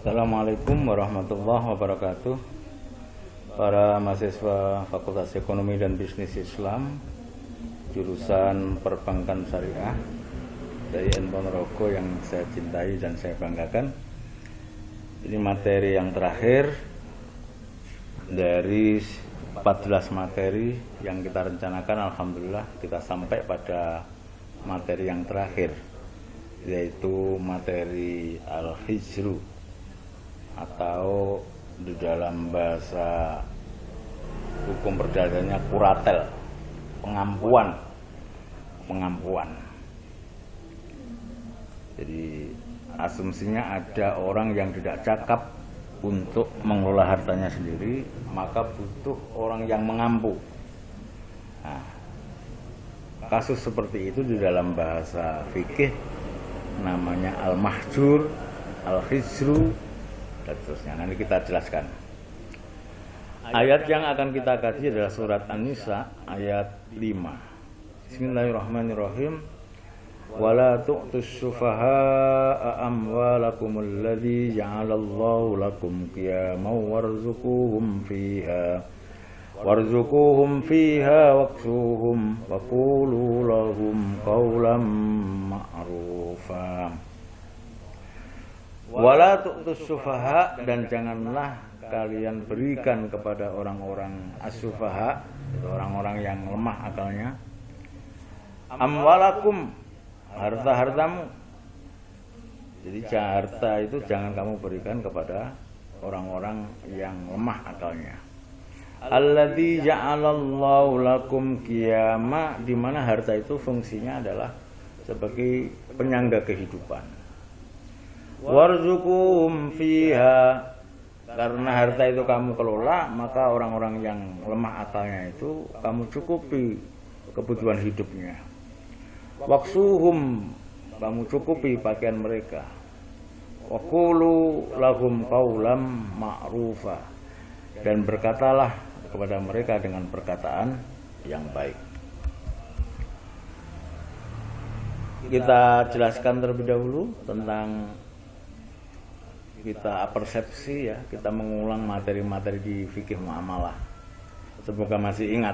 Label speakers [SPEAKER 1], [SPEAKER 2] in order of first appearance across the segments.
[SPEAKER 1] Assalamualaikum warahmatullahi wabarakatuh. Para mahasiswa Fakultas Ekonomi dan Bisnis Islam jurusan Perbankan Syariah dari Ponorogo yang saya cintai dan saya banggakan. Ini materi yang terakhir dari 14 materi yang kita rencanakan. Alhamdulillah kita sampai pada materi yang terakhir, yaitu materi Al-Hijru, atau di dalam bahasa hukum perdagangannya kuratel, pengampuan. Jadi asumsinya ada orang yang tidak cakap untuk mengelola hartanya sendiri, maka butuh orang yang mengampu. Nah, kasus seperti itu di dalam bahasa fikih namanya al-mahjur, al-hijru, dan seterusnya. Nanti kita jelaskan. Ayat yang akan kita kaji adalah surat An-Nisa ayat 5. Bismillahirrahmanirrahim. Wala tu'tus sufaha'a amwalakum alladhi ja'alallahu lakum qiyaman warzuquhum fiha waksuhum wa qulu lahum qawlan ma'rufa. Wala tu'tus sufaha, dan janganlah kalian berikan kepada orang-orang as-sufaha, orang-orang yang lemah akalnya, amwalakum, harta-hartamu. Jadi harta itu jangan kamu berikan kepada orang-orang yang lemah akalnya. Alladzi ja'alallahu lakum qiyama, di mana harta itu fungsinya adalah sebagai penyangga kehidupan. Warzuquhum fiha, karena harta itu kamu kelola, maka orang-orang yang lemah akalnya itu kamu cukupi kebutuhan hidupnya. Waksuhum, kamu cukupi pakaian mereka. Waqulu lahum qawlam ma'rufa, dan berkatalah kepada mereka dengan perkataan yang baik. Kita jelaskan terlebih dahulu tentang kita persepsi, ya, kita mengulang materi-materi di fikih muamalah. Semoga masih ingat.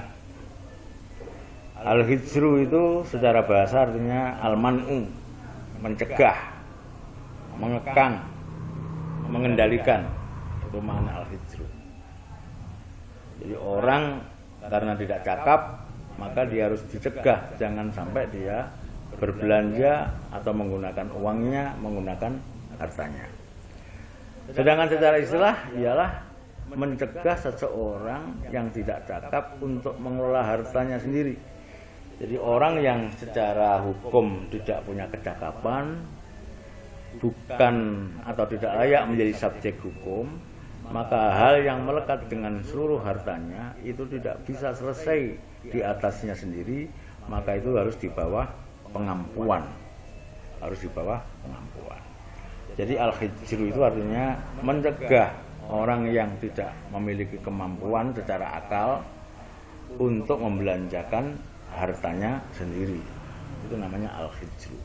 [SPEAKER 1] Al-hijru itu secara bahasa artinya al-man'u, mencegah, mengekang, mengendalikan. Itu makna al-hijru. Jadi orang karena tidak cakap, maka dia harus dicegah, jangan sampai dia berbelanja atau menggunakan uangnya, menggunakan hartanya. Sedangkan secara istilah ialah mencegah seseorang yang tidak cakap untuk mengelola hartanya sendiri. Jadi orang yang secara hukum tidak punya kecakapan, bukan atau tidak layak menjadi subjek hukum, maka hal yang melekat dengan seluruh hartanya itu tidak bisa selesai di atasnya sendiri, maka itu harus di bawah pengampuan. Jadi al-hijru itu artinya mencegah orang yang tidak memiliki kemampuan secara akal untuk membelanjakan hartanya sendiri. Itu namanya al-hijru.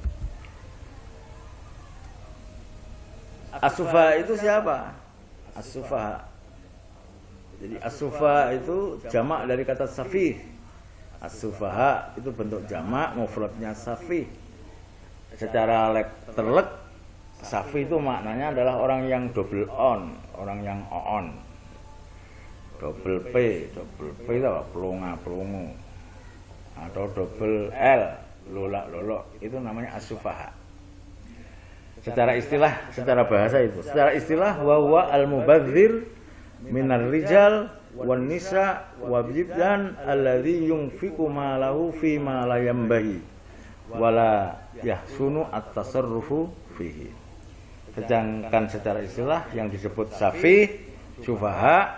[SPEAKER 1] As-sufaha itu siapa? As-sufaha. Jadi as-sufaha itu jamak dari kata safih. As-sufaha itu bentuk jamak, mufradnya safih. Secara terlek, safi itu maknanya adalah orang yang double on, orang yang on. Double P itu apa? Pelonga-pelongo. Atau double L, lolak-lolok, itu namanya as-sufaha. Secara istilah, secara bahasa itu. Secara istilah, wa huwa al-mubadzir minar rijal wan nisa wa bibdan alladzi yunfiqu malahu fi ma la yambahi wala yahsunu at-tasarrufu fihi. Sedangkan secara istilah yang disebut safi, sufaha,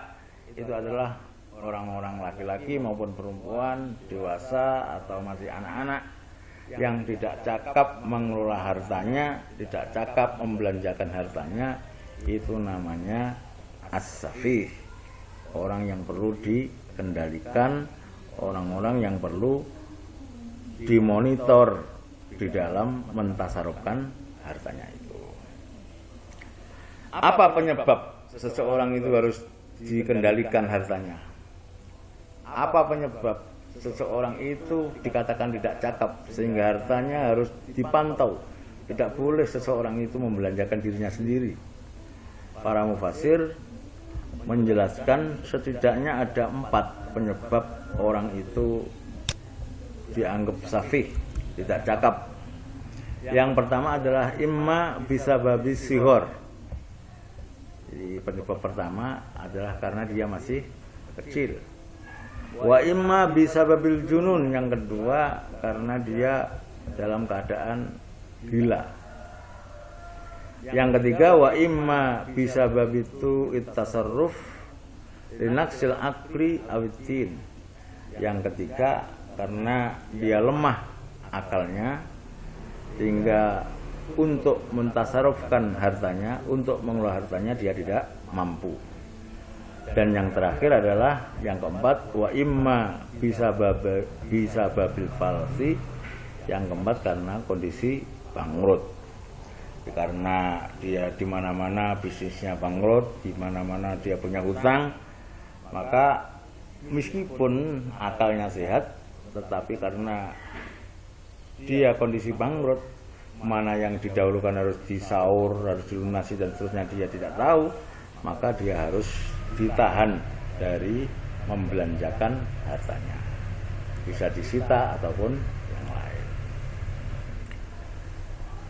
[SPEAKER 1] itu adalah orang-orang laki-laki maupun perempuan, dewasa atau masih anak-anak, yang tidak cakap mengelola hartanya, tidak cakap membelanjakan hartanya. Itu namanya as-safi, orang yang perlu dikendalikan, orang-orang yang perlu dimonitor di dalam mentasarufkan hartanya itu. Apa penyebab seseorang itu harus dikendalikan hartanya? Apa penyebab seseorang itu dikatakan tidak cakap sehingga hartanya harus dipantau? Tidak boleh seseorang itu membelanjakan dirinya sendiri. Para mufasir menjelaskan setidaknya ada 4 penyebab orang itu dianggap safih, tidak cakap. Yang pertama adalah imma bisa babi sihor. Jadi penyebab pertama adalah karena dia masih kecil. Wa imma bisa babil junun. Yang kedua karena dia dalam keadaan gila. Yang ketiga wa imma bisa babitu ittasarruf linaksil akli awitin. Yang ketiga karena dia lemah akalnya sehingga untuk mentasarufkan hartanya, untuk mengelola hartanya dia tidak mampu. Dan yang terakhir adalah yang keempat wa imma bisa babil falsi. Yang keempat karena kondisi bangkrut. Karena dia di mana-mana bisnisnya bangkrut, di mana-mana dia punya hutang, maka meskipun akalnya sehat, tetapi karena dia kondisi bangkrut, mana yang didahulukan harus disaur, harus dilunasi dan seterusnya dia tidak tahu, maka dia harus ditahan dari membelanjakan hartanya. Bisa disita ataupun yang lain.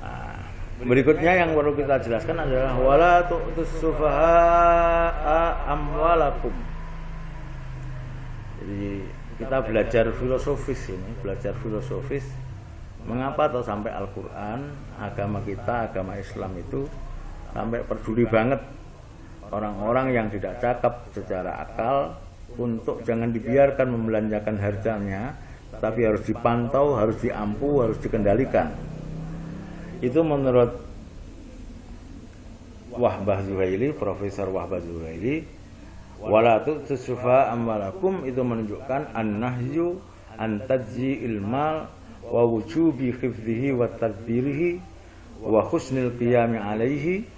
[SPEAKER 1] Nah, berikutnya yang perlu kita jelaskan adalah wala tu'tus sufaha'a amwalakum. Jadi kita belajar filosofis ini, mengapa atau sampai Al-Quran, agama kita, agama Islam itu sampai peduli banget orang-orang yang tidak cakap secara akal untuk jangan dibiarkan membelanjakan hartanya, tapi harus dipantau, harus diampu, harus dikendalikan. Itu menurut Wahbah Zuhaili, Profesor Wahbah Zuhaili, wala tu'tus sufaha'a amwalakum, itu menunjukkan an-nahyu an tajzi'il mal wa wujubi khifdhihi wa tadbirihi wa husnil qiyami alaihi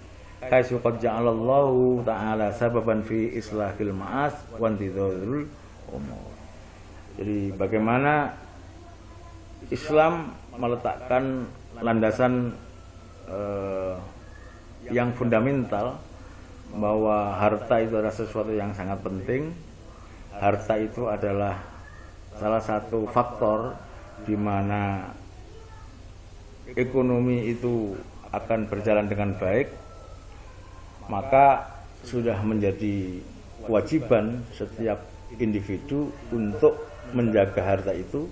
[SPEAKER 1] kaisu qad ja'alallahu ta'ala sababan fi islahil ma'as wa intidharul umur. Jadi bagaimana Islam meletakkan landasan yang fundamental bahwa harta itu adalah sesuatu yang sangat penting. Harta itu adalah salah satu faktor di mana ekonomi itu akan berjalan dengan baik. Maka sudah menjadi kewajiban setiap individu untuk menjaga harta itu.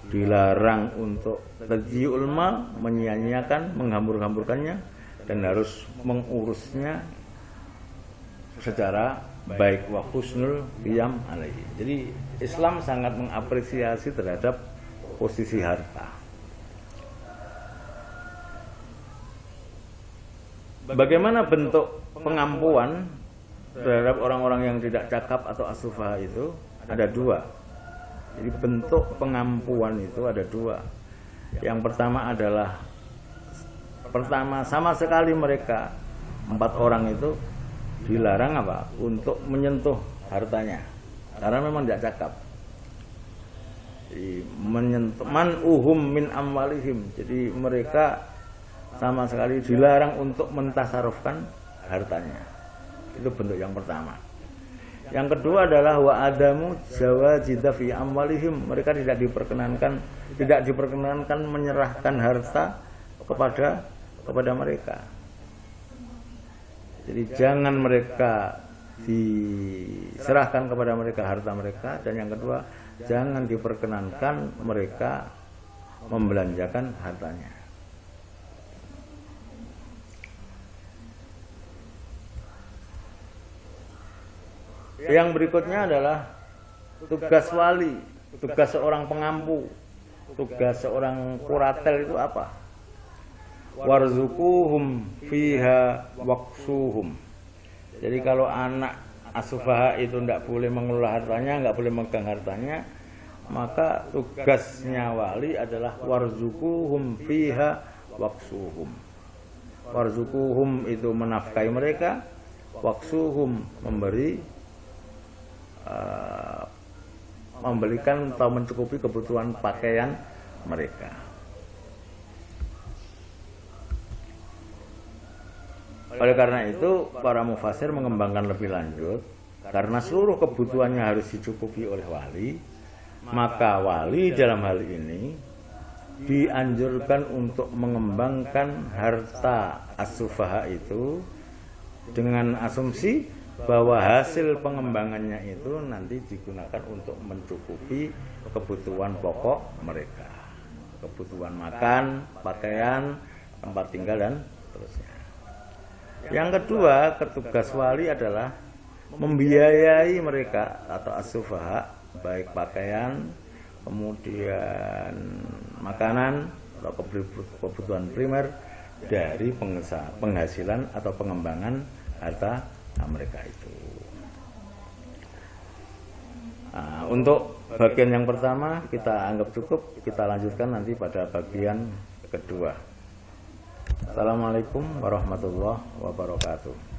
[SPEAKER 1] Dilarang untuk tadyi'ul mal, menyia-nyiakan, menghambur-hamburkannya, dan harus mengurusnya secara baik, wa husnul qiyam alaihi. Jadi Islam sangat mengapresiasi terhadap posisi harta. Bagaimana bentuk pengampuan terhadap orang-orang yang tidak cakap atau as-sufaha itu? Ada 2. Jadi bentuk pengampuan itu ada 2. Yang pertama adalah sama sekali mereka 4 orang itu dilarang apa? Untuk menyentuh hartanya, karena memang tidak cakap. Jadi menyentuh man'uhum min amwalihim. Jadi mereka sama sekali dilarang untuk mentasarufkan hartanya. Itu bentuk yang pertama. Yang kedua adalah wa adamu zawajida fi amwalihim. Mereka tidak diperkenankan menyerahkan harta kepada mereka. Jadi jangan mereka diserahkan kepada mereka harta mereka. Dan yang kedua, jangan diperkenankan mereka membelanjakan hartanya. Yang berikutnya adalah tugas wali, tugas seorang pengampu, tugas seorang kuratel itu apa? Warzuquhum fiha waqsuhum. Jadi kalau anak as-sufaha itu tidak boleh mengelola hartanya, nggak boleh megang hartanya, maka tugasnya wali adalah warzuquhum fiha waqsuhum, warzukuhum itu menafkahi mereka, waksuhum memberikan atau mencukupi kebutuhan pakaian mereka. Oleh karena itu para mufasir mengembangkan lebih lanjut, karena seluruh kebutuhannya harus dicukupi oleh wali, maka wali dalam hal ini dianjurkan untuk mengembangkan harta as-sufaha itu dengan asumsi bahwa hasil pengembangannya itu nanti digunakan untuk mencukupi kebutuhan pokok mereka, kebutuhan makan, pakaian, tempat tinggal dan seterusnya. Yang kedua, tugas wali adalah membiayai mereka atau as-sufaha, baik pakaian, kemudian makanan atau kebutuhan primer dari penghasilan atau pengembangan harta mereka itu. Nah, untuk bagian yang pertama kita anggap cukup, kita lanjutkan nanti pada bagian kedua. Assalamualaikum warahmatullahi wabarakatuh.